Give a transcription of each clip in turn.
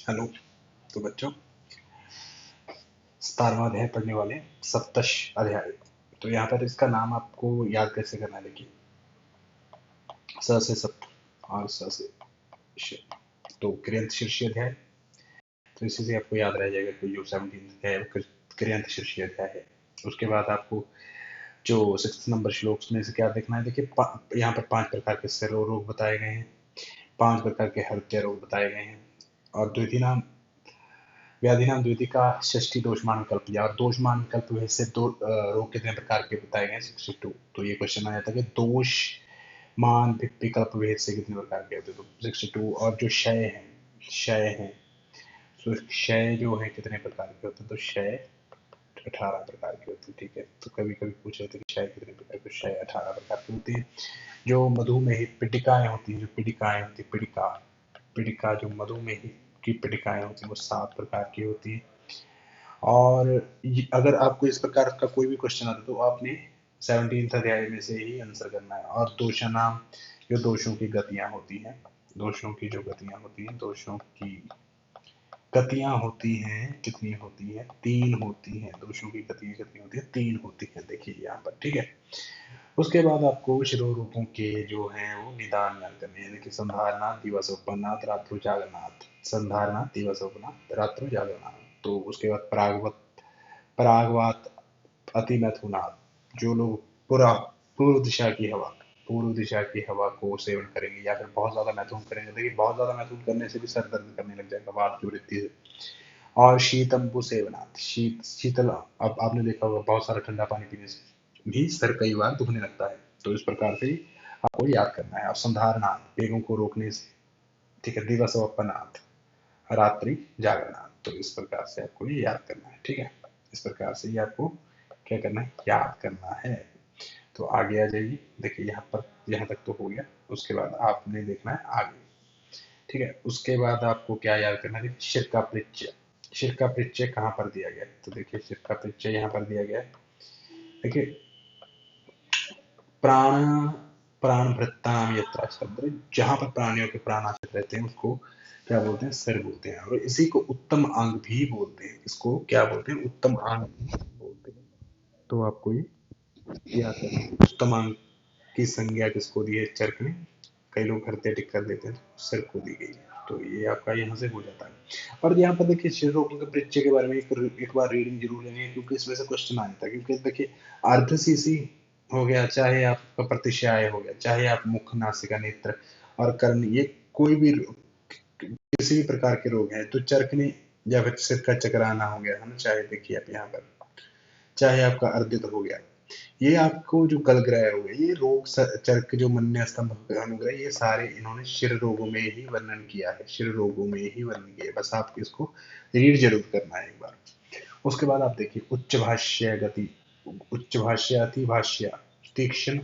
Hello. तो बच्चों 17वां अध्याय पढ़ने वाले हैं, सप्तश अध्याय। तो यहाँ पर इसका नाम आपको याद कैसे करना है, देखिए स से सप्त और स से श। तो कृंत शीर्षी अध्याय, तो इसी से आपको याद रह जाएगा कि जो 17 अध्याय है वो कृंत शीर्षी अध्याय है। उसके बाद आपको जो 6 नंबर श्लोक में से क्या देखना है, देखिए यहाँ पर 5 प्रकार के सरो रोग बताए गए हैं, 5 प्रकार के हृदय रोग बताए गए हैं, और द्वितीय व्याधिनाम द्वितीय षष्ठी दोषमान विकल्प दिया, और दोषमान विकल्प वैसे दो रोग कितने प्रकार के बताए गए 62। तो ये क्वेश्चन आ जाता है कि दोषमान विकल्प भेद से कितने प्रकार के होते हैं, तो 62। और जो क्षय है, तो क्षय जो है कितने प्रकार के होते हैं, तो क्षय 18 प्रकार के होते हैं। ठीक है, तो कभी कभी पूछ रहे थे कि क्षय कितने प्रकार के, क्षय 18 प्रकार के होते हैं। जो मधुमेही पीड़िकाएं होती हैं, जो पीड़िकाएं होती है, पीड़िका जो मधुमेही की पीड़िकाएं होती हैं वो 7 प्रकार की होती है। और अगर आपको इस प्रकार का कोई भी क्वेश्चन आता है तो आपने 17 अध्याय में से ही आंसर करना है। और दोषानाम जो दोषों की गतियां होती हैं, दोषों की जो गतियां होती हैं, दोषों की गतियां होती हैं, कितनी होती है, 3 होती हैं। दोषों की गतियां कितनी होती है, 3 होती है, देखिए यहाँ पर। ठीक है, उसके बाद आपको शिरोरूपों के जो हैं वो निदान याद करने हैं। देखिए संधारनाथ, दिवसोपन्नाथ, रात्रु जागरनाथ। संधारनाथ, दिवसोपन्नाथ, रात्रु जागरनाथ। तो उसके बाद परागवात, अति मैथुनाथ। जो लोग पूरा पूर्व दिशा की हवा पूर्व दिशा की हवा को सेवन करेंगे या फिर बहुत ज्यादा मैथुन करेंगे, देखिए बहुत ज्यादा मैथुन करने से भी सर दर्द करने लग जाएगा वात की वृत्ति से। और शीतंबु सेवनाथ, शीतल, अब आपने देखा होगा बहुत सारा ठंडा पानी पीने से भी सर कई बार दुखने लगता है। तो इस प्रकार से आपको याद करना है। और संधारनाथ वेगों को रोकने से। ठीक है, दिवस अपनाथ, रात्रि जागरनाथ। तो इस प्रकार से आपको ये याद करना है। ठीक है, इस प्रकार से ये आपको क्या करना है, याद करना है। तो आगे आ जाइए, देखिए यहाँ पर, यहाँ तक तो हो गया। उसके बाद आपने देखना है आगे। ठीक है, उसके बाद आपको क्या याद करना है, शिरका परिचय। शिरका परिचय कहाँ पर दिया गया है, तो देखिए शिरका परिचय यहाँ पर दिया गया है। देखिए प्राण प्राण भृत्ताम यत्र शब्द, जहाँ पर प्राणियों के प्राण आश्रित रहते हैं उसको क्या बोलते हैं, सिर बोलते हैं। और इसी को उत्तम अंग भी बोलते हैं। इसको क्या बोलते हैं, उत्तम अंग भी बोलते हैं। तो आपको ये याद करना है। उत्तम अंग की संज्ञा किसको दी है, चरक ने। कई लोग हृदय टिक कर देते हैं, तो सिर को दी गई है। तो ये आपका यहाँ से हो जाता है। और यहाँ पर देखिए शिर रोगों के परिचय के बारे में एक बार रीडिंग जरूर लेनी है, क्योंकि इसमें से क्वेश्चन आ जाता है। क्योंकि देखिए अर्ध सीसी हो गया, चाहे आपका प्रतिशय हो गया, चाहे आप मुख, नासिका, नेत्र और कर्ण, ये कोई भी किसी भी प्रकार के रोग हैं, तो चरक ने या फिर सिर का चकराना हो गया है ना, चाहे देखिए आप यहाँ पर, चाहे आपका अर्दित हो गया, ये आपको जो गलग्रह हो गया, ये रोग चरक जो मन्य स्तंभ अनुग्रह, ये सारे इन्होंने शिर रोगों में ही वर्णन किया है। शिर रोगों में ही वर्णन किया है, बस आप इसको रीड जरूर करना है एक बार। उसके बाद आप देखिए उच्च भाष्य गति, उच्च भाष्य, अति भाष्य, तीक्ष्ण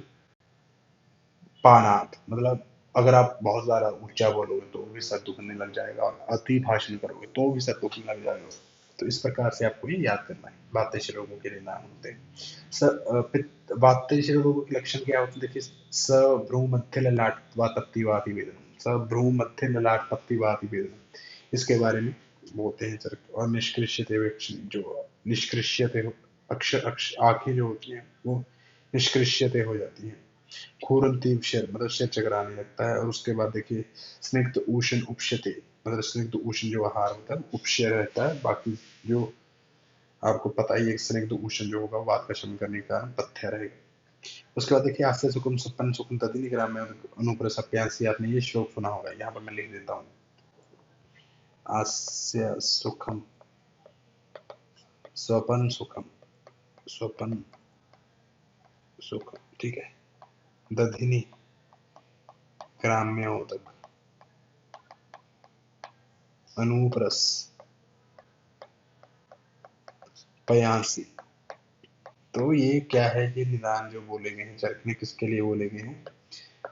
पानात, मतलब अगर आप बहुत ज्यादा ऊंचा बोलोगे तो भी सर दुखने लग जाएगा, और अति भाषण करोगे तो भी सर दुखने लग जाएगा। तो इस प्रकार से आपको ये याद करना है। वातश रोगों के लिए नाम होते हैं। वातश रोगों के लक्षण क्या होते हैं, देखिए सभ्रू मध्य ललाट तप्ति वाति वेदना, सभ्रू मध्य ललाट तप्ति वाति वेदना, इसके बारे में बोलते हैं चरक। और निष्कृष्यते, जो निष्कृष्यते अक्षर आंखें जो होती हैं वो निष्कृष्यते हो जाती हैं। घूरंती सिर, मतलब सिर चकराने लगता है। और उसके बाद देखिए स्निग्ध उष्ण उपशते, मतलब स्निग्ध उष्ण जो आहार होता है उपशय रहता है। बाकी जो आपको पता ही है, स्निग्ध उष्ण जो होगा वात का शमन करने के कारण पथ्य रहेगा। उसके बाद देखिए आस्य सुखम सपन सुखम तदिनी ग्राम में अनुपर सप्यांसी, आपने ये श्लोक सुना होगा, यहाँ पर मैं लिख देता हूँ। आस्य सुखम स्वपन सुखम, स्वपन सुखम, ठीक है, दधिनी ग्राम्य उदक अनूपरस पयांसी। तो ये क्या है, ये निदान जो बोले गए हैं चरक ने, किसके लिए बोले गए हैं,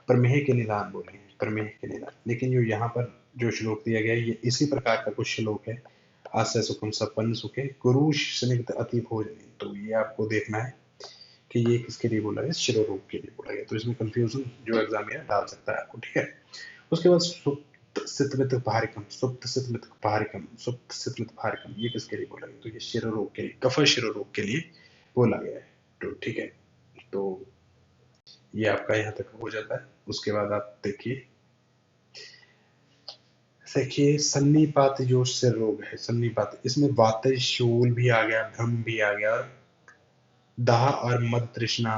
प्रमेह के निदान बोले हैं, प्रमेह के निदान। लेकिन जो यहाँ पर जो श्लोक दिया गया है ये इसी प्रकार का कुछ श्लोक है। आस्य सुखम सपन्न सुखे गुरु स्निग्ध अति भोजन। तो ये आपको देखना है कि ये किसके लिए बोला है, शिरोरोग के लिए बोला गया। तो इसमें कंफ्यूजन जो एग्जामिनर डाल सकता है आपको। ठीक है, उसके बाद सितमित भारिकम, सुप्त सितमित भारिकम, सुप्त सितमित भारिकम, ये किसके लिए बोला गया? तो ये शिरो रोग के लिए, कफ शिरो रोग के लिए बोला गया है। तो ठीक है, तो ये आपका यहाँ तक हो जाता है। उसके बाद आप देखिए सन्निपात जो सिर रोग है, सन्निपात, इसमें वात शूल भी आ गया, भ्रम भी आ गया, दाह और मद तृष्णा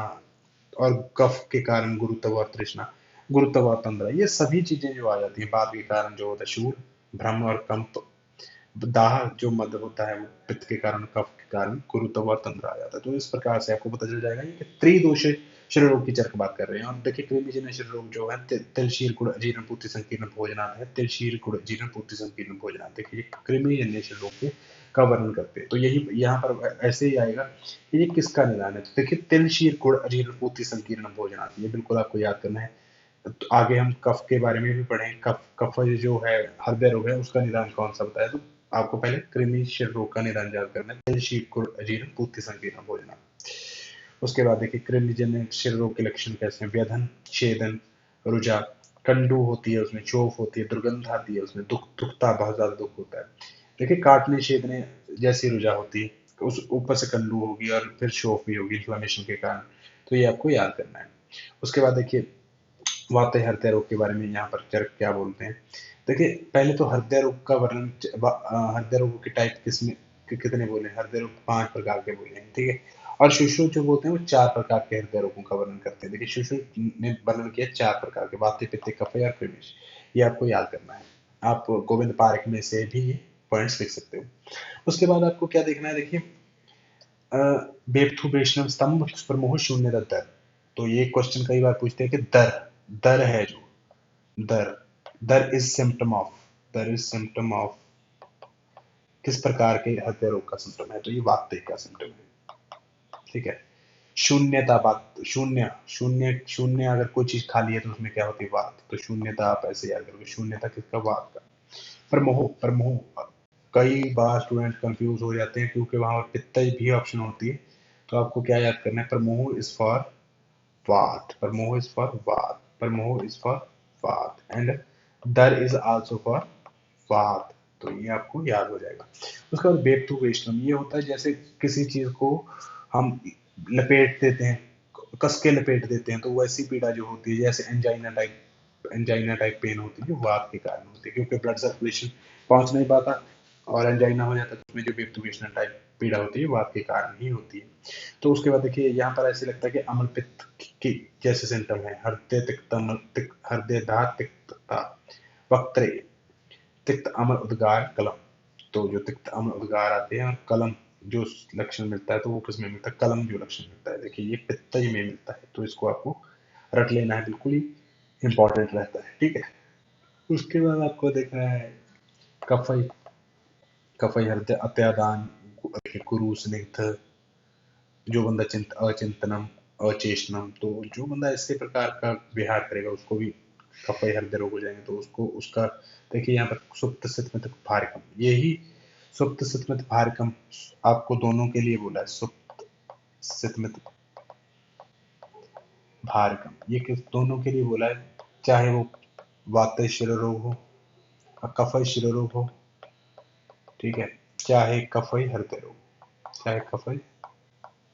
और कफ के कारण गुरुत्व और तृष्णा, गुरुत्व और तंद्रा, ये सभी चीजें जो आ जाती है बाद के कारण जो होता है शूल, भ्रम और कंप, दाह जो मद होता है वो पित्त के कारण, कफ के कारण गुरुत्व और तंद्रा आ जाता है। तो इस प्रकार से आपको पता चल जाएगा कि त्रिदोष शिर रोग की चर्क बात कर रहे हैं। और देखिए कृमिजन्य शिर रोग जो है तिलशील गुड़ अजीर्ण पूर्ति संकीर्ण भोजनात् है, तिलशील गुड़ अजीर्ण पूर्ति संकीर्ण भोजनात्। देखिए कृमिजन्य शिर रोग के का वर्णन करते हैं। तो यही यहाँ पर ऐसे ही आएगा कि ये किसका निदान है। तो देखिए तिलशील गुड़ अजीर्ण पूर्ति संकीर्ण भोजनात्, ये बिल्कुल आपको याद करना है। तो आगे हम कफ के बारे में भी पढ़ें, कफ जो है हृदय रोग है उसका निदान कौन सा बताया। तो आपको पहले कृमि शिर रोग का निदान याद करना है, तिलशील गुड़ अजीर्ण पूर्ति संकीर्ण भोजनात्। उसके बाद देखिए कृमिजन्य शिर रोग के लक्षण कैसे हैं, व्यधन, छेदन, रुझा, कंडू होती है उसमें, चोफ होती है, दुर्गंध आती है उसमें, दुखता, बहुत ज्यादा दुख होता है। देखिए काटने छेदने जैसी रुझा होती है, उस ऊपर से कंडू होगी और फिर शोफ भी होगी इन्फ्लेमेशन के कारण। तो ये आपको याद करना है। उसके बाद देखिए वात हृदय रोग के बारे में यहाँ पर चर्क क्या बोलते हैं। देखिए पहले तो हृदय रोग का वर्णन, हृदय रोग के टाइप किसमें कितने बोले, हृदय रोग 5 प्रकार के बोले हैं, ठीक है। और सुश्रुत जो बोलते हैं वो 4 प्रकार के हृदय रोगों का वर्णन करते हैं। देखिए सुश्रुत ने वर्णन किया 4 प्रकार के, वात, पित्त, कफ और कृमिश, ये आपको याद करना है। आप गोविंद पार्क में से भी ये पॉइंट्स लिख सकते हो। उसके बाद आपको क्या देखना है, देखिए बेप्थु वैष्णव स्तंभ प्रमोह शून्य दर। तो ये क्वेश्चन कई बार पूछते हैं कि दर, दर है जो, दर, दर इज सिम्टम ऑफ, दर इज सिम्टम ऑफ किस प्रकार के हृदय रोग का सिम्टम है। तो ये वात का सिम्टम है, ठीक है। शून्यता, बात शून्य, शून्य शून्य अगर कोई चीज खाली है तो उसमें क्या होती है, वात। तो शून्यता आप ऐसे याद करोगे, शून्यता किसका, वात का। प्रमोह, प्रमोह कई बार स्टूडेंट कंफ्यूज हो जाते हैं क्योंकि वहां पर पित्तज भी ऑप्शन होती है। तो आपको क्या याद करना है, प्रमोह इज फॉर वात, प्रमोह इज फॉर वात, प्रमोह is for what, and there is also for what. तो ये आपको याद हो जाएगा। उसके बाद बेप्थु वेष्टम, ये होता है जैसे किसी चीज को हम लपेट देते हैं, कस के लपेट देते हैं, तो वैसी पीड़ा जो होती है, जैसे एंजाइना टाइप पेन होती है जो वात के कारण होती है, क्योंकि ब्लड सर्कुलेशन पहुंच नहीं पाता और एंजाइना हो जाता है। तो उसमें जो बेप्थुवेशनल टाइप पीड़ा होती है वात के कारण ही होती है। तो उसके बाद देखिए यहाँ पर ऐसे लगता है कि अम्ल पित्त की जैसे सिम्टम है, हृदय तिक्त, हृदय धा तिक्तता, वक्त्रे, तिक्त अम्ल उद्गार कलम। तो जो तिक्त अम्ल उद्गार आते हैं और कलम जो लक्षण मिलता है, तो वो किसमें मिलता है, कलम जो लक्षण मिलता है, देखिए ये पित्तज में मिलता है। तो इसको आपको रट लेना है, बिल्कुल ही इंपॉर्टेंट रहता है, ठीक है। उसके बाद आपको देखना है कफई, कफई हृदय अत्यादान, कुरु स्निग्ध, जो बंदा अचिंतनम, अचेष्टनम, तो जो बंदा इसी प्रकार का विहार करेगा उसको भी कफई हृदय रोग हो जाएंगे। तो उसको उसका देखिए यहाँ पर सुप्त सितमित भारिकम, यही सुप्त सितमित भारिकम आपको दोनों के लिए बोला है, सुप्त सितमित भारिकम, ये किस दोनों के लिए बोला है, चाहे वो वात शिर रोग हो, कफई शिर रोग हो, ठीक है, चाहे कफई हृदय रोग, चाहे कफई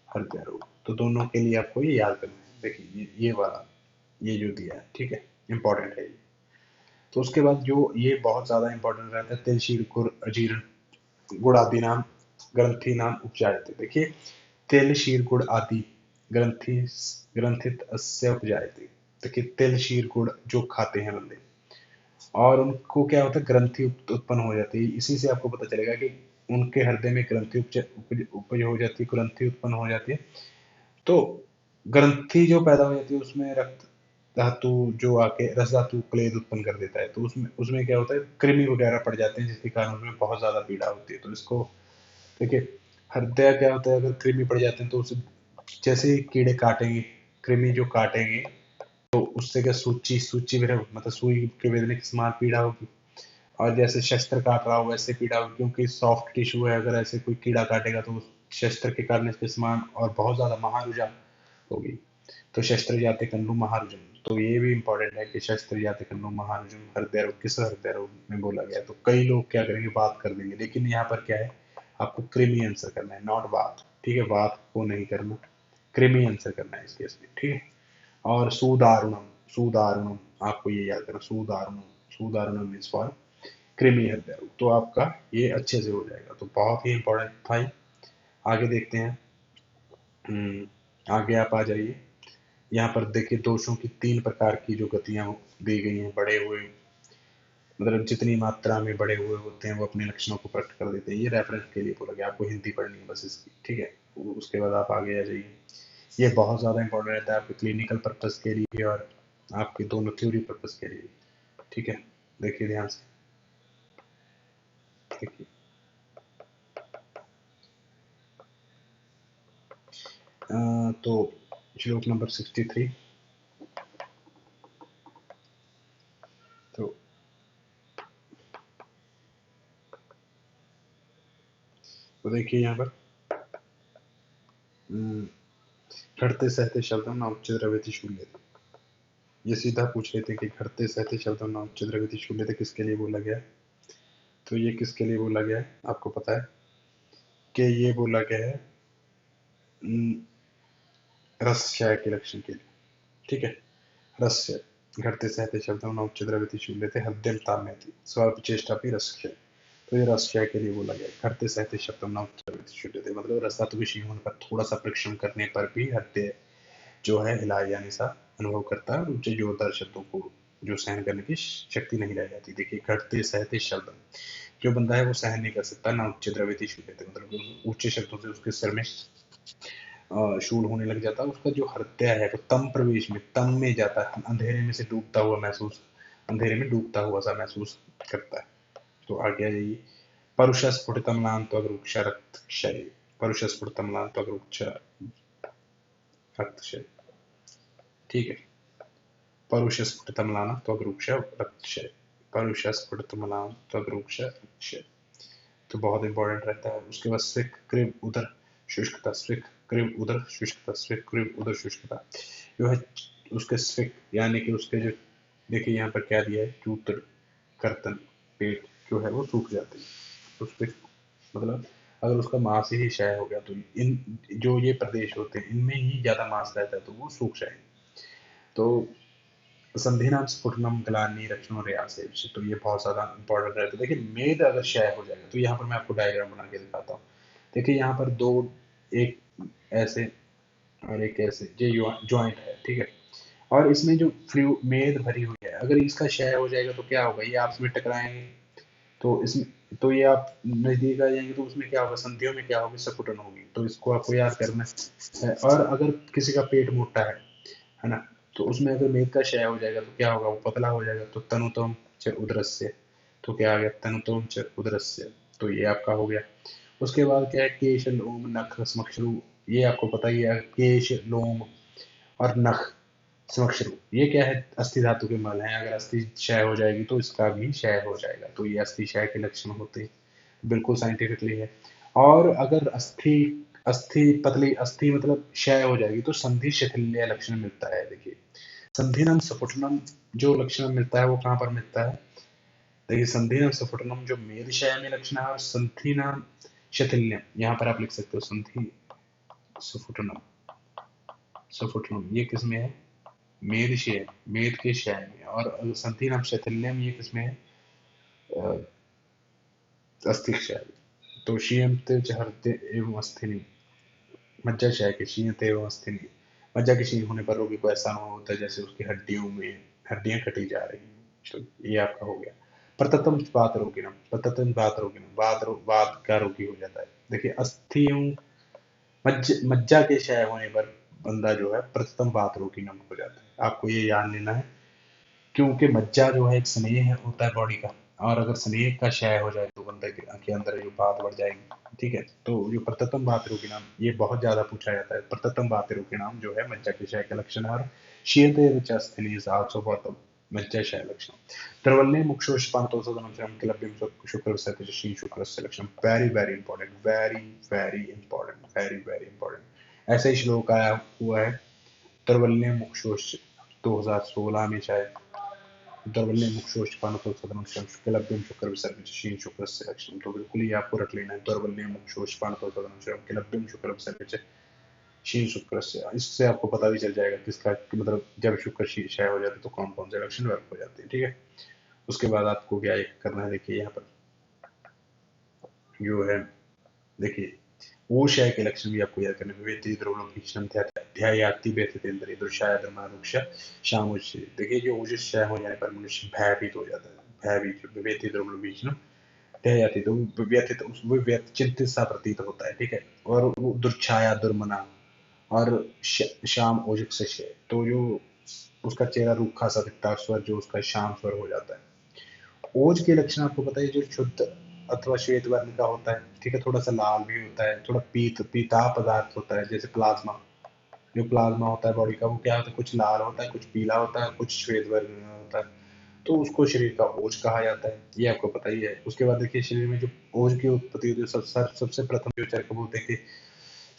हृदय रोग, तो दोनों के लिए आपको ये याद करना है। देखिए ये वाला, ये जो दिया है, ठीक है, इंपॉर्टेंट है ये। तो उसके बाद जो ये बहुत ज्यादा इंपॉर्टेंट रहता है, तिलशील गुड़ अजीर्ण गुड़ नाम ग्रंथि नाम उपजायते। देखिए तिल शीर गुड़ आदि ग्रंथि ग्रंथित अस्य उपजायते। देखिए तिल शीर गुड़ जो खाते हैं बंदे और उनको क्या होता है, ग्रंथि उत्पन्न हो जाती है। इसी से आपको पता चलेगा कि उनके हृदय में ग्रंथि उपज हो जाती है, ग्रंथि उत्पन्न हो जाती है। तो ग्रंथि जो पैदा हो जाती है उसमें रक्त धातु जो आके रस धातु क्लेद उत्पन्न कर देता है। तो उसमें उसमें क्या होता है, कृमि वगैरह पड़ जाते हैं जिसके कारण उसमें बहुत ज्यादा पीड़ा होती है। तो इसको देखिए हृदय क्या होता है, अगर कृमि पड़ जाते हैं तो उसे जैसे ही कीड़े काटेंगे, कृमि जो काटेंगे, तो उससे क्या सूची सूची में मतलब सुई के वेदने के समान पीड़ा होगी। और जैसे शस्त्र काट रहा हो वैसे पीड़ा होगी, क्योंकि सॉफ्ट टिश्यू है, अगर ऐसे कोई कीड़ा काटेगा तो उस शस्त्र के कारण इसके समान और बहुत ज्यादा महारुजा होगी। तो शस्त्र जाते कंडू महारुजन। तो ये भी इंपॉर्टेंट है कि शस्त्र जाति कन्नो महानुजम हृदय किस हृदय रोग में बोला गया। तो कई लोग क्या करेंगे, बात कर देंगे, लेकिन यहाँ पर क्या है, आपको क्रिमी आंसर करना है, नॉट बात। ठीक है, बात को नहीं करना, क्रिमी आंसर करना है इस केस में। ठीक है, और सुदारुणम, सुदारुणम आपको ये याद करना, सुदारुणम, सुदारुणम मीन्स फॉर क्रिमी हृदय रोग। तो आपका ये अच्छे से हो जाएगा। तो बहुत ही इंपॉर्टेंट था ये। आगे देखते हैं। आगे आप आ जाइए। यहाँ पर देखिए दोषों की 3 प्रकार की जो गतियां दी गई हैं, बढ़े हुए, मतलब जितनी मात्रा में बढ़े हुए होते हैं वो अपने लक्षणों को प्रकट कर देते हैं। ये रेफरेंस के लिए बोला गया, आपको हिंदी पढ़नी है बस इसकी। ठीक है, उसके बाद आप आगे आ जाइए। ये बहुत ज़्यादा इंपॉर्टेंट रहता है आपके क्लिनिकल पर्पस के लिए और आपके दोनों थ्योरी पर्पस के लिए। ठीक है, देखिए ध्यान से देखिए। तो श्लोक नंबर 63। तो देखिए यहाँ पर घटते सहते शब्दों न उच्च द्रव्यति शून्य थे। ये सीधा पूछ रहे थे कि घटते सहते शब्दों न उच्च द्रव्यति शून्य थे किसके लिए बोला गया है। तो ये किसके लिए बोला गया है, आपको पता है कि ये बोला गया है रस क्षय के लक्षण के लिए। ठीक है, रस क्षय, घटते सहते शब्दों न उच्च द्रव्यति शून्य थे हृदय ताम्य थी स्वल्प चेष्टा भी रस क्षय। तो ये रस क्षय के लिए बोला गया। घटते सहते शब्दों न उच्च द्रव्यति शून्य थे मतलब रसात्व विषय होने पर थोड़ा सा परिश्रम करने पर भी हृदय जो है हिला यानी सा अनुभव करता है और ऊंचे जोरदार शब्दों को जो सहन करने की शक्ति नहीं रह जाती। देखिए घटते सहते शब्द, जो बंदा है वो सहन नहीं कर सकता ना उच्च द्रव्यति शूल लेते, मतलब ऊंचे शब्दों से उसके सिर में शूल होने लग जाता है। उसका जो हृदय है वो तम प्रवेश में, तम में जाता है, अंधेरे में से डूबता हुआ महसूस, अंधेरे में डूबता हुआ सा महसूस करता है। तो आगे आ जाइए। परुष स्फुटितम्लान्त्वगरुक्ष रक्त क्षय, परुष स्फुटितम्लान्त्वगरुक्ष रक्त क्षय। ठीक है, परुष स्फुटितम्लान त्वगरुक्ष रक्षय, परुष स्फुटितम्लान त्वगरुक्ष रक्षय। तो बहुत इंपॉर्टेंट रहता है। उसके बाद स्विक क्रिव उदर शुष्कता, स्विक क्रिव उदर शुष्कता, स्विक क्रिव उदर शुष्कता जो है उसके स्विक यानी कि उसके जो, देखिए यहाँ पर क्या दिया है, जूत्र कर्तन पेट जो है वो सूख जाते हैं। तो स्विक मतलब अगर उसका मांस ही क्षय हो गया तो इन जो ये प्रदेश होते हैं इनमें ही ज्यादा मांस रहता है तो वो सूख जाएंगे। तो संधिनाम स्फुटनम ग्लानि रक्षण रेयासे, तो ये बहुत ज़्यादा इंपॉर्टेंट रहता है। देखिए मेद अगर क्षय हो जाएगा तो यहाँ पर मैं आपको डायग्राम बना के दिखाता हूँ। देखिए यहाँ पर दो, एक ऐसे और एक ऐसे, ये ज्वाइंट है। ठीक है, और इसमें जो फ्लू मेद भरी हुई है अगर इसका क्षय हो जाएगा तो क्या होगा, ये आपस में टकराएंगे। तो इसमें तो ये आप नजदीक आ जाएंगे तो उसमें क्या होगा, संधियों में क्या होगी, सकुटन होगी। तो इसको आपको याद करना है। और अगर किसी का पेट मोटा है ना, तो उसमें अगर मेद का क्षय हो जाएगा तो क्या होगा, वो पतला हो जाएगा। तो तनुतम च उदरस्य, तो क्या आ गया, तनुतम च उदरस्य। तो ये आपका हो गया। उसके बाद क्या है, केश लोम नख स्मक्षरु, ये आपको पता ही है, केश लोम और नख स्मक्षरु ये क्या है, अस्थि धातु के मल हैं। अगर अस्थि क्षय हो जाएगी तो इसका भी क्षय हो जाएगा। तो ये अस्थि क्षय के लक्षण होते हैं, बिल्कुल साइंटिफिकली है। और अगर अस्थि अस्थि पतली अस्थि मतलब क्षय हो जाएगी तो संधि शिथिल्य लक्षण मिलता है। देखिए संधिनम सपुटनम जो लक्षण मिलता है वो कहाँ पर मिलता है, देखिए संधिनम सपुटनम जो मेद क्षय में लक्षण है, और संधिनम शिथिल्यम यहाँ पर आप लिख सकते हो संधि सपुटनम, सपुटनम ये किसमें है, मेद क्षय, मेद के क्षय में। और संधिनम शिथिल्यम ये किसमें है, अस्थि क्षय। तो शीयंत हृदय एवं अस्थिनी, मज्जा क्षय के क्षीणते एवं अस्थिनी, मज्जा के क्षीण होने पर रोगी को ऐसा अनुभव होता है जैसे उसकी हड्डियों में हड्डियां कटी जा रही हैं। तो ये आपका हो गया। प्रततम वात रोगिणम, प्रततम वात रोगिणम, वात का रोगी हो जाता है। देखिए अस्थियों मज्जा के क्षय होने पर बंदा जो है प्रततम वात रोगिणम हो जाता है। आपको ये याद लेना है, क्योंकि मज्जा जो है एक स्नेह होता है बॉडी का, और अगर स्नेह का क्षय हो जाए तो बंदे के अंदर जो बात बढ़ जाएगी। ठीक है, तो जो प्रततम बातरों के नाम ये बहुत ज्यादा पूछा जाता है। प्रततम बातरों के नाम जो है मज्जा के क्षय का लक्षण है, और शीयते इज आल्सो बहुत मज्जा क्षय लक्षण। त्रवल्ले मुक्षोष्पांतोषधनम क्लब्यम शुक्र सतशी शुक्र से लक्षण। Very very important, very very important, very very important. ऐसे ही श्लोक आया हुआ है, त्रवल्ले मुक्षोष 2016 में शायद दौर्बल्य मुक्षोष्पानतो सदनक्षम किलभ्यम शुक्र विसर्ग शीन शुक्र से लक्षण। तो बिल्कुल ही आपको रख लेना है दौर्बल्य मुक्षोष्पानतो सदनक्षम किलभ्यम शुक्र विसर्ग शीन शुक्र से। इससे आपको पता भी चल जाएगा किसका मतलब जब शुक्र क्षय हो जाते हैं तो कौन कौन से लक्षण व्यक्त हो जाते हैं। ठीक है, उसके बाद आपको क्या करना है, देखिए यहाँ पर जो है, देखिए वो क्षय के लक्षण भी आपको याद करने में वेति द्रवलों भीषण ध्यायाति व्यथितेंद्रिय दृश्याय धर्मानुक्ष शामुष। देखिए जो ओजस क्षय हो जाने पर मनुष्य भयभीत हो जाता है, भयभीत वेति द्रवलों भीषण ध्यायाति तो व्यथित वो चिंतित सा प्रतीत होता है। ठीक है, और वो दुर्छाया दुर्मना और शाम ओजक से क्षय, तो जो उसका चेहरा रूखा सा दिखता है, स्वर जो उसका शाम स्वर हो जाता है। ओज के लक्षण आपको पता है जो शुद्ध अथवा श्वेत वर्ण का होता है। ठीक है, थोड़ा सा लाल भी होता है, थोड़ा पीता पदार्थ होता है, जैसे प्लाज्मा। जो प्लाज्मा होता है बॉडी का वो क्या होता है, कुछ लाल होता है, कुछ पीला होता है, कुछ श्वेत वर्ण में होता है, तो उसको शरीर का ओज कहा जाता है, ये आपको पता ही है। उसके बाद देखिए शरीर में जो ओज की उत्पत्ति होती है, सबसे प्रथम जो चरक बोलते हैं कि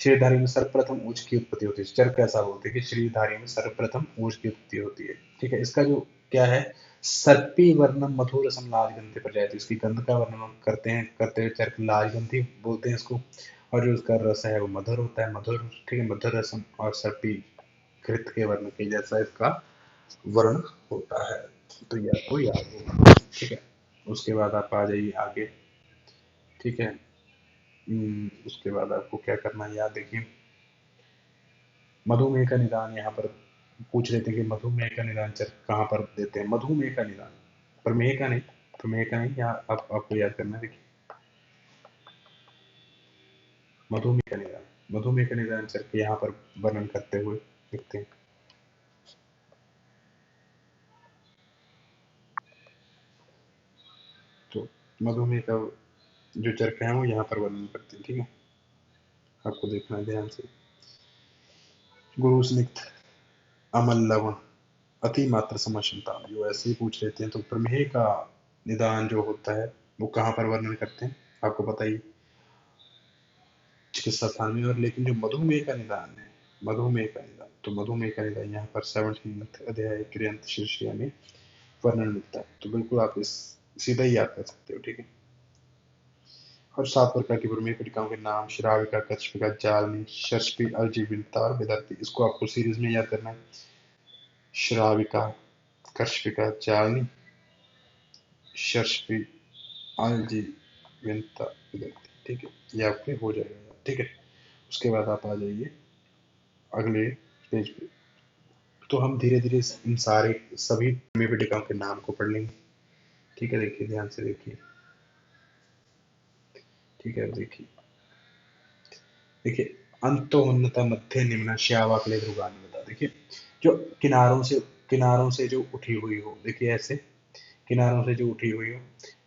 शरीरधारी में सर्वप्रथम ओज की उत्पत्ति होती है। चरक ऐसा बोलते हैं कि शरीरधारी में सर्वप्रथम ओज की उत्पत्ति होती है। ठीक है, इसका जो क्या है, सर्पी वर्णम मधुर रसम लाजगंधि पर जाए, तो इसकी गंध का वर्णन करते हुए चरक लाजगंधि बोलते हैं इसको। और जो उसका रस है वो मधुर होता है, मधुर। ठीक है, मधुर रसम और सर्पी कृत के वर्ण के जैसा इसका वर्ण होता है, तो ये आपको याद होगा। ठीक है, उसके बाद आप आ जाइए आगे। ठीक है, उसके बाद आपको क्या करना है, याद देखिए मधुमेह का निदान यहाँ पर पूछ रहे थे कि मधुमेह का निदान कहाँ पर देते हैं। मधुमेह का निदान प्रमेह का नहीं, प्रमेह का नहीं, यहाँ आपको याद करना है। देखिए मधुमेह का निदान चरक यहाँ पर वर्णन करते हुए लिखते हैं। तो मधुमेह का जो चरक है वो यहाँ पर वर्णन करते हैं। ठीक है, आपको देखना है ध्यान से। गुरु स्निग्ध अमल लवण अति मात्र समक्षमता, जो ऐसे ही पूछ लेते हैं। तो प्रमेह का निदान जो होता है वो कहाँ पर वर्णन करते हैं, आपको पता ही, चिकित्सा स्थान में। और लेकिन जो मधुमेह का निदान है, मधुमेह का निदान, तो मधुमेह का निदान यहाँ पर 17th अध्याय क्रियंत शीर्षिका में वर्णन मिलता है। तो बिल्कुल आप इस सीधा ही याद कर सकते हो। ठीक है, और 7 प्रकार की प्रमेह पट्टिकाओं के नाम श्राविका, कच्छपिका, जालनी, शर्ष्पी, अजीविलता और वेदांती। इसको आपको सीरीज में याद करना है। श्राविका, कर्षपिका, जालनी, शर्ष्पी, अजीविलता, वेदांती। ठीक है, ये आपके हो जाएगा। ठीक है, उसके बाद आप आ जाइए अगले पेज पे। तो हम धीरे धीरे इन सारे सभी प्रमेय पट्टिकाओं के नाम को पढ़ लेंगे। ठीक है, देखिए ध्यान से देखिए। ठीक है, देखिए देखिए अंतोन्नता मध्य निम्न श्यावाकले ध्रुगानी बता। देखिए जो किनारों से जो उठी हुई हो, देखिए ऐसे किनारों से जो उठी हुई हो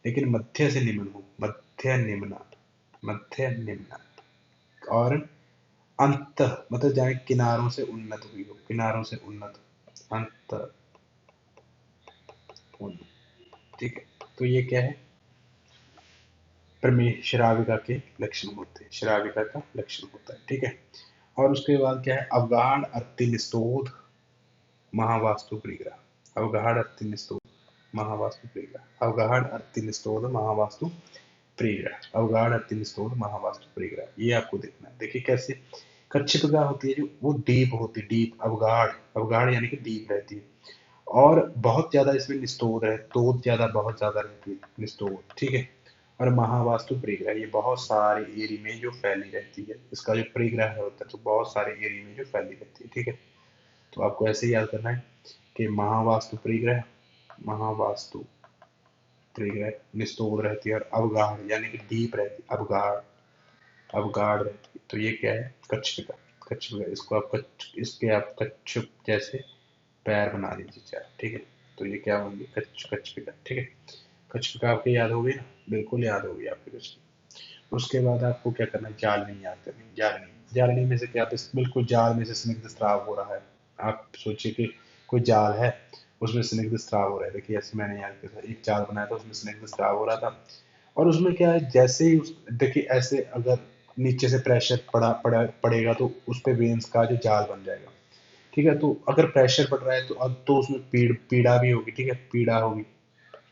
लेकिन मध्य से निम्न हो, मध्य निम्न और अंत मतलब जाने किनारों से उन्नत हुई हो, किनारों से उन्नत, अंत उन्नत। ठीक है, तो ये क्या है, प्रमेय श्राविका के लक्षण होते हैं, श्राविका का लक्षण होता है। ठीक है, और उसके बाद क्या है, अवगाढ़ अर्ति निस्तोध महावास्तु परिग्रह, अवगाढ़ अर्ति निस्तोध महावास्तु परिग्रह, अवगाढ़ अर्ति निस्तोध महावास्तु परिग्रह, अवगाढ़ अर्ति निस्तोध महावास्तु परिग्रह, ये आपको देखना है। देखिए कैसे कच्छपिका होती है जो वो डीप होती है, डीप अवगाढ़, अवगाढ़ यानी कि डीप रहती है, और बहुत ज्यादा इसमें निस्तोध है, तोद ज्यादा बहुत ज्यादा रहती है, निस्तोध। ठीक है, और महावास्तु परिग्रह ये बहुत सारे एरिया में जो फैली रहती है, इसका जो परिग्रह होता है तो बहुत सारे एरिया में जो फैली रहती है। ठीक है, तो आपको ऐसे ही याद करना है कि महावास्तु परिग्रह, महावास्तु परिग्रह निस्तोध रहती है, और अवगाढ़ यानी कि डीप रहती है, अवगाढ़ रहती है। तो ये क्या है, कच्छपिका, कच्छपिका। इसको आप इसके आप कच्छप जैसे पैर बना लीजिए चार। ठीक है, तो ये क्या होंगे, कच्छपिका। ठीक है, कच्छपिका आपको याद हो गई ना, बिल्कुल याद हो गई आपकी कच्छपिका। उसके बाद आपको क्या करना है, जालनी याद करनी है। जालनी में से क्या, बिल्कुल जाल में से स्निग्ध स्राव हो रहा है। आप सोचिए कि कोई जाल है उसमें स्निग्ध स्राव हो रहा है। देखिए ऐसे मैंने याद किया था, एक जाल बनाया था उसमें स्निग्ध स्राव हो रहा था, और उसमें क्या है, जैसे ही देखिए ऐसे अगर नीचे से प्रेशर पड़ेगा तो उस पे वेन्स का जो जाल बन जाएगा, ठीक है। तो अगर प्रेशर बढ़ रहा है तो अब तो उसमें पीड़ा भी होगी, ठीक है, पीड़ा होगी।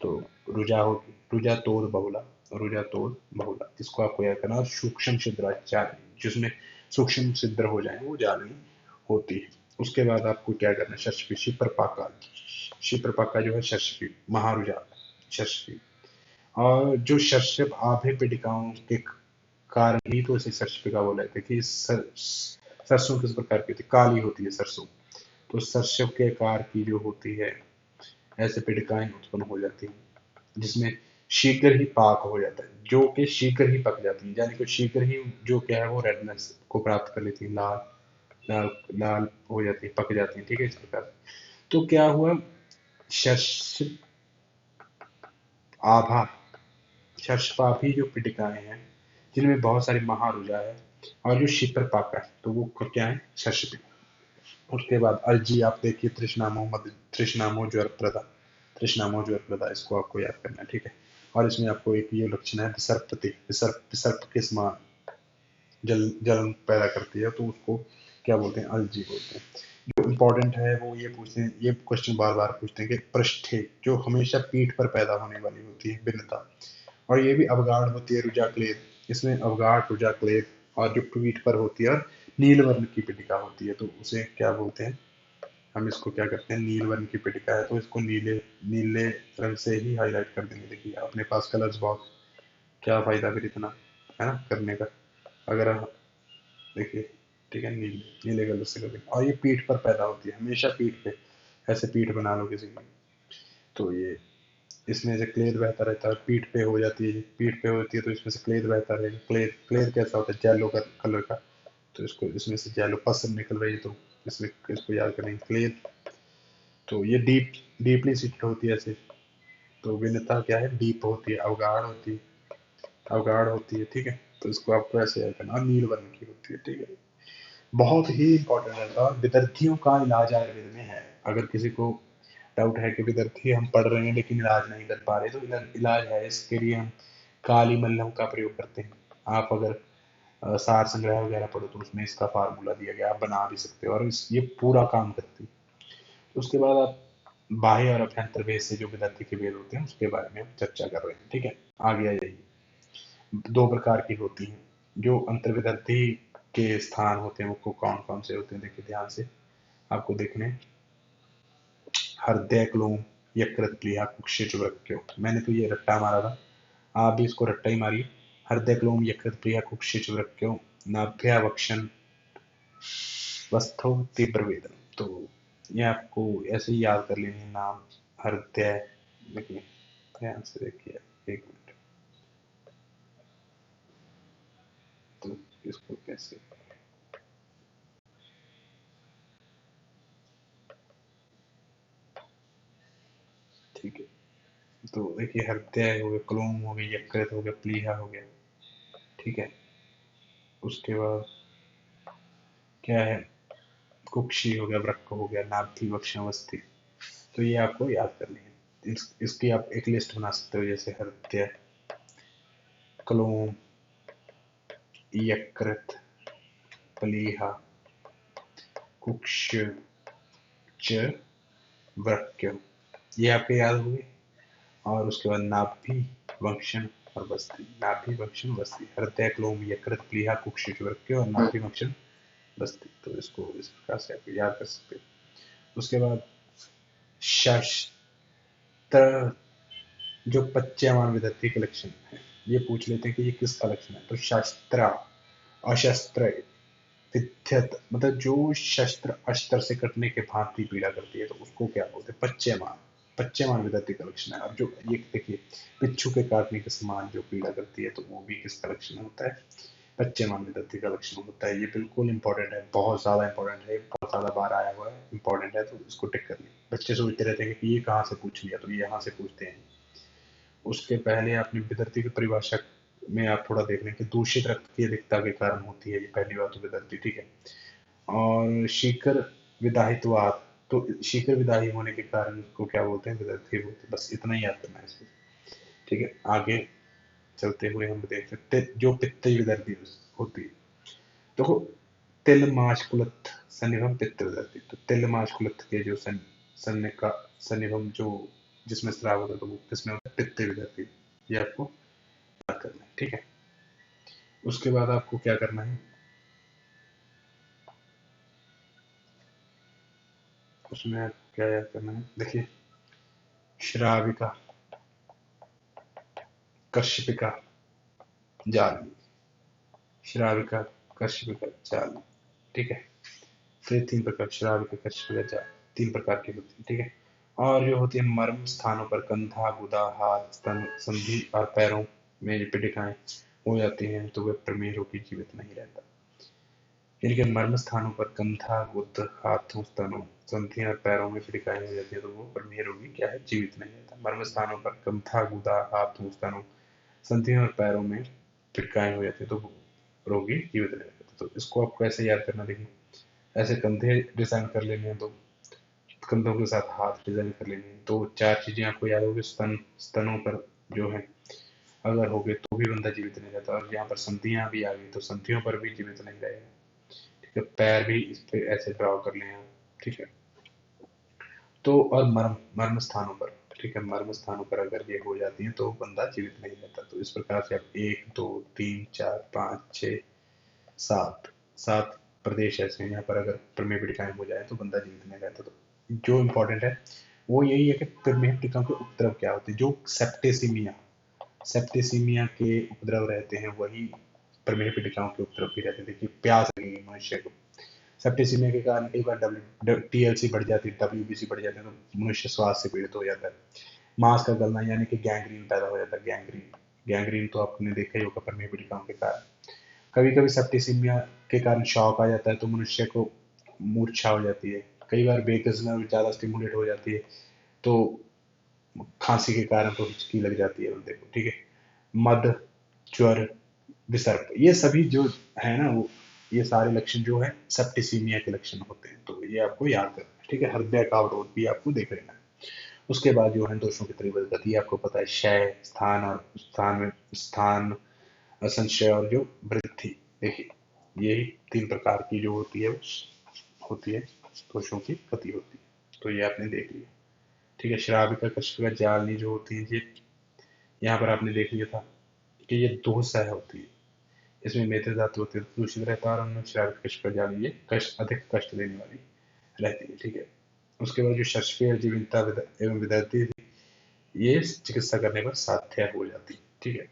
तो रुझा होगी, रुझा तोड़ बहुला, रुझा तोड़ बहुला, इसको आपको याद करना। और सूक्ष्म छिद्र जाली, जिसमें सूक्ष्म छिद्र हो जाए वो जाली होती है। उसके बाद आपको क्या करना है, शर्षपी, शिप्रपाका, शिप्रपाका जो है शर्षपी, महारुझा, शर्षपी। और जो शर्षप आभे पेटिकाओं के कारण ही तो इसे शर्षपिका बोला जाता है कि सरसों किस प्रकार की होती है, काली होती है सरसों। तो सरसों के आकार की जो होती है, ऐसे पेटिकाएं उत्पन्न हो जाती हैं, जिसमें शीघ्र ही पाक हो जाता है, जो कि शीघ्र ही पक जाती है, यानी कि शीघ्र ही जो क्या है वो रेडनेस को प्राप्त कर लेती है, लाल लाल लाल हो जाती है, पक जाती है, ठीक है, इस प्रकार। तो क्या हुआ, शर्ष आभा, शर्षपाभी जो पिटिकाएं हैं, जिनमें बहुत सारी महारुजा है, और जो शिपर पाका है, तो वो क्या है, शर्षपी। उसके बाद अलजी आप देखिए, तृष्णामो मद, तृष्णामो ज्वर प्रदा, तृष्णामो ज्वर प्रदा, इसको आपको याद करना है, ठीक है। और इसमें आपको एक ये लक्षण है विसर्पति, विसर्प के समान जलन पैदा करती है, तो उसको क्या बोलते हैं, अलजी बोलते हैं। जो इम्पोर्टेंट है वो ये पूछते हैं, ये क्वेश्चन बार बार पूछते हैं कि पृष्ठे, जो हमेशा पीठ पर पैदा होने वाली होती है भिन्नता, और ये भी अवगाढ़ होती है, रुजा क्लेद, इसमें अवगाढ़ रुजा क्लेद, और जो पीठ पर होती है, और नील वर्ण की पिटिका होती है, तो उसे क्या बोलते हैं, हम इसको क्या करते हैं, नील वर्ण की पिटिका है तो इसको नीले नीले रंग से ही हाईलाइट कर देंगे। देखिए अपने पास कलर्स बहुत, क्या फायदा फिर इतना, है ना, करने का, अगर आप देखिए, ठीक है, नीले नीले कलर से कर देंगे। और ये पीठ पर पैदा होती है, हमेशा पीठ पे, ऐसे पीठ बना लो किसी की, तो ये इसमें से क्लेद बहता रहता है, पीठ पे हो जाती है, पीठ पे होती है तो इसमें से क्लेद बहता रहेगा। क्लेद क्लेद कैसा होता है, जेलो कलर का, तो इसको इसमें से जेलो पसंद निकल रही है, तो इसमें इसको याद करेंगे क्लेद। तो ये डीपली सीटेड होती है ऐसे, तो भिन्नता क्या है, डीप होती है, अवगाढ़ होती है, अवगाढ़ होती है, ठीक है। तो इसको आपको ऐसे याद करना, नील वर्ण की होती है, ठीक है। बहुत ही इंपॉर्टेंट रहता है। विद्यार्थियों का इलाज आयुर्वेद में है, अगर किसी को डाउट है कि विद्यार्थी हम पढ़ रहे हैं लेकिन इलाज नहीं कर पा रहे, तो इलाज है, इसके लिए हम काली मल्लम का प्रयोग करते हैं। आप अगर सार संग्रह वगैरह पढ़ो तो उसमें इसका फार्मूला दिया गया, आप बना भी सकते हो, और ये पूरा काम करती है। तो उसके बाद आप बाह्य और अभ्यंतर भेद से जो विद्यार्थी के भेद होते हैं उसके बारे में हम चर्चा कर रहे हैं, ठीक है। आगे आ जाइए। दो प्रकार की होती हैं, जो अंतर विद्यार्थी के स्थान होते हैं वो कौन कौन से होते हैं, देखिए ध्यान से आपको देखने, हृदय क्लोम, यकृत प्लीहा, कुक्षिच वृक्क्यो। मैंने तो ये रट्टा मारा था, आप भी इसको रट्टा ही मारिए। हृदय क्लोम, यकृत प्लीहा, कुक्षिच वृक्क्यो, नाभ्यावक्षण, वस्थो, तीव्र वेदना। तो ये आपको ऐसे ही याद कर लेनी है नाम, हृदय, देखिए ध्यान से देखिए, एक मिनट, तो इसको कैसे, ठीक है। तो देखिए हृदय हो गया, क्लोम हो गया, यकृत हो गया, प्लीहा हो गया, ठीक है। उसके बाद क्या है, कुक्षी हो गया, वृक्क हो गया, नाभि, वक्षावस्थी। तो ये आपको याद करनी है। इसकी आप एक लिस्ट बना सकते हो, जैसे हृदय, क्लोम, यकृत, प्लीहा, कुक्ष, च, वृक्क, ये आपके याद होंगे। और उसके बाद नाभि, वक्षण और बस्ती, नाभि, वक्षण, बस्ती, हृदय, क्लोम, यकृत, प्लीहा, कुक्ष, वृक्क और नाभि, वक्षण, बस्ती। तो इसको इस प्रकार से आप याद कर सकते हो। उसके बाद शस्त्र, जो पच्चयमान विधत्ति के लक्षण है, ये पूछ लेते हैं कि ये किसका लक्षण है, तो शस्त्र, अशस्त्र, विध्यत, मतलब जो शस्त्र अस्त्र से कटने के भांति पीड़ा करती है तो उसको क्या बोलते हैं, पच्चयमान, पच्चयमान विधत्ति का लक्षण है। और जो ये देखिए बिच्छू के काटने के समान जो पीड़ा करती है, तो वो भी किसका लक्षण होता है, पच्चयमान विधत्ति का लक्षण होता है। ये बिल्कुल इंपॉर्टेंट है, बहुत ज्यादा इंपॉर्टेंट है, बहुत ज्यादा बार आया हुआ है, इंपॉर्टेंट है, तो इसको टिक कर लिया। बच्चे सोचते रहते हैं कि ये कहाँ से पूछ लिया, तो ये यहाँ से पूछते हैं। उसके पहले आपने विदर्ती की परिभाषा में आप थोड़ा देख लें कि दूषित रक्त की अधिकता के कारण होती है, ये पहली बात तो विदर्ती, ठीक है। और शीकर विदाहित्वात्, तो शीकर विदाही होने के कारण को क्या बोलते हैं, विदर्ती बोलते हैं। बस इतना ही याद करना है इसको, ठीक है। आगे चलते हुए हम देख सकते हैं जो पित्त विदर्ती होती है। देखो तिल माश कुलथ सन्निभम पित्त विदर्ती। तो तिल माश कुलथ के जो सन्नि का सन्निभम जो जिसमें श्राव होता है तो वो किसमें होता है, पित्त विदर्ती। ये आपको याद करना है, ठीक है। उसके बाद आपको क्या करना है, उसमें आपको क्या याद करना है, देखिए श्राविका, कश्यपिका, जाली, श्राविका, कश्यपिका, जाली, ठीक है। फिर तीन प्रकार, श्राविका, कश्यपिका, जाली, तीन प्रकार की होती है, ठीक है। और जो होती है मर्म स्थानों पर कंधा, गुदा, हाथ, स्तन, संधि और पैरों में जो पिटिकाएं हो जाती हैं तो वे प्रमेय रोगी जीवित नहीं रहता। यानी कि मर्म स्थानों पर कंधा, गुद, हाथों, स्तनों, संधि और पैरों में पिटिकाएं हो जाती है तो वो प्रमेय रोगी क्या है, जीवित नहीं रहता। मर्म स्थानों पर कंधा, गुदा, हाथों, स्तनों, संधियों और पैरों में पिटकाएं हो जाती है तो वो रोगी जीवित नहीं रहता। तो इसको आपको ऐसे याद करना, देखिए ऐसे कंधे डिजाइन कर लेने हैं तो कंधों के साथ हाथ डिजाइन कर लेंगे तो चार चीजें आपको याद होगी। स्तनों पर जो है अगर हो गए तो भी बंदा जीवित नहीं रहता, और यहाँ पर संधियां भी आ गई तो संधियों पर भी जीवित नहीं रहेगा, ठीक है। पैर भी इस पे ऐसे ड्रॉ कर लें आप, ठीक है। तो और मर्म मर्म स्थानों पर, ठीक है, मर्म स्थानों पर अगर ये हो जाती है तो बंदा जीवित नहीं रहता। तो इस प्रकार से आप 1 2 3 4 5 6 7 7 प्रदेश ऐसे हैं यहाँ पर अगर प्रमेय पीड़िकाएं हो जाए तो बंदा जीवित नहीं रहता। तो जो इम्पोर्टेंट है वो यही है कि प्रमेय पीड़िकाओं के उपद्रव क्या होते हैं। जो सेप्टेसीमिया के उपद्रव रहते हैं वही प्रमेय पीड़िकाओं के उपद्रव भी रहते हैं। देखिए प्यास लगेगी मनुष्य को, सेप्टिसिमिया के कारण कई बार टीएलसी बढ़ जाती है, डब्ल्यूबीसी बढ़ जाती है तो मनुष्य श्वास से पीड़ित हो जाता है। मांस का गलना यानी कि गैंग्रीन पैदा हो जाता है। गैंग्रीन तो आपने देखा ही होगा प्रमेय पीड़िकाओं के कारण। कभी कभी सेप्टिसिमिया के कारण शॉक आ जाता है तो मनुष्य को मूर्छा हो जाती है। कई बार बेकस नर्व ज्यादा स्टिमुलेट हो जाती है तो खांसी के कारण तो हिचकी लग जाती है बंदे को, ठीक है। मद, ज्वर, विसर्प, ये सभी जो है ना वो ये सारे लक्षण जो है सेप्टिसीमिया के लक्षण होते हैं। तो ये आपको याद करना है, ठीक है। हृदय का अवरोध भी आपको देख लेना है। उसके बाद जो है दोषों की तीव्र गति आपको पता है, क्षय, स्थान और स्थान संशय और जो वृद्धि। देखिए यही तीन प्रकार की जो होती है दोषों की गति होती है। तो ये आपने देख लिया, ठीक है। श्राविका, कश्यपिका, जालनी जो होती है ये यहाँ पर आपने देख लिया था कि ये दो सह होती है, इसमें मेथे धातु अत्यंत दूषित रहता है और उनमें श्रावित कष्ट जाली ये कष्ट अधिक कष्ट देने वाली रहती है, ठीक है। उसके बाद जो शस्त्रीय जीवितता एवं विदर्ती थी ये चिकित्सा करने पर साध्य हो जाती, ठीक है।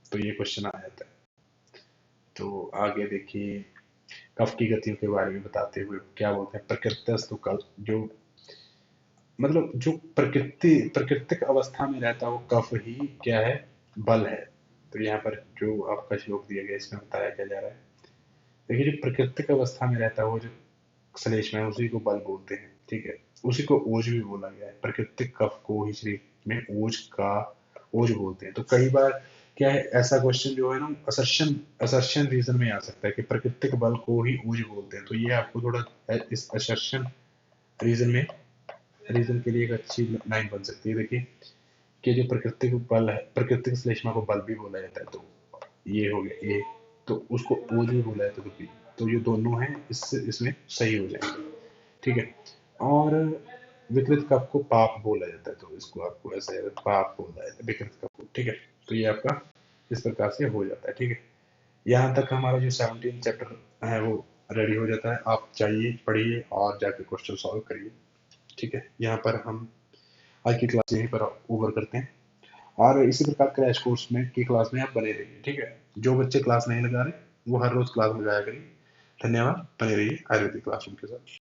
तो ये क्वेश्चन आ जाता है। तो आगे देखिए कफ की गतियों के बारे में बताते हुए क्या बोलते हैं, प्रकृतिस्थ कफ जो मतलब जो प्राकृतिक अवस्था में रहता है वो कफ ही क्या है, बल है। तो यहाँ पर जो आपका श्लोक दिया गया इसमें बताया क्या जा रहा है, देखिए जो प्राकृतिक अवस्था में रहता है वो जो श्लेष्म है उसी को बल बोलते हैं, ठीक है। उसी को ओज भी बोला गया है, प्राकृतिक कफ को ही शरीर में ओज बोलते हैं। तो कई बार क्या है ऐसा क्वेश्चन जो है ना असर्शन रीजन में आ सकता है कि प्राकृतिक बल को ही ओज बोलते हैं। तो ये आपको थोड़ा इस असर्शन रीजन में रीजन के लिए एक अच्छी लाइन बन सकती है। देखिए कि जो प्राकृतिक बल है, प्राकृतिक श्लेष्मा को बल भी बोला जाता है। तो ये हो गया ये, तो उसको ओज भी बोला जाता है। तो ये दोनों हैं इससे इसमें सही हो जाएंगे, ठीक है। और विकृत कफ को पाप बोला जाता है तो इसको आपको ऐसे पाप बोला जाता है विकृत कफ को, ठीक है। तो ये आपका इस प्रकार से हो जाता है, ठीक है। यहाँ तक हमारा जो 17 चैप्टर है वो रेडी हो जाता है। आप जाइए पढ़िए और जाके क्वेश्चन सॉल्व करिए, ठीक है। यहाँ पर हम आज की क्लास यहीं पर ओवर करते हैं और इसी प्रकार क्रैश कोर्स में की क्लास में आप बने रहिए, ठीक है। जो बच्चे क्लास नहीं लगा रहे वो हर रोज क्लास में जाया करिए। धन्यवाद, बने रहिए आयुर्वेदिक क्लासरूम के साथ।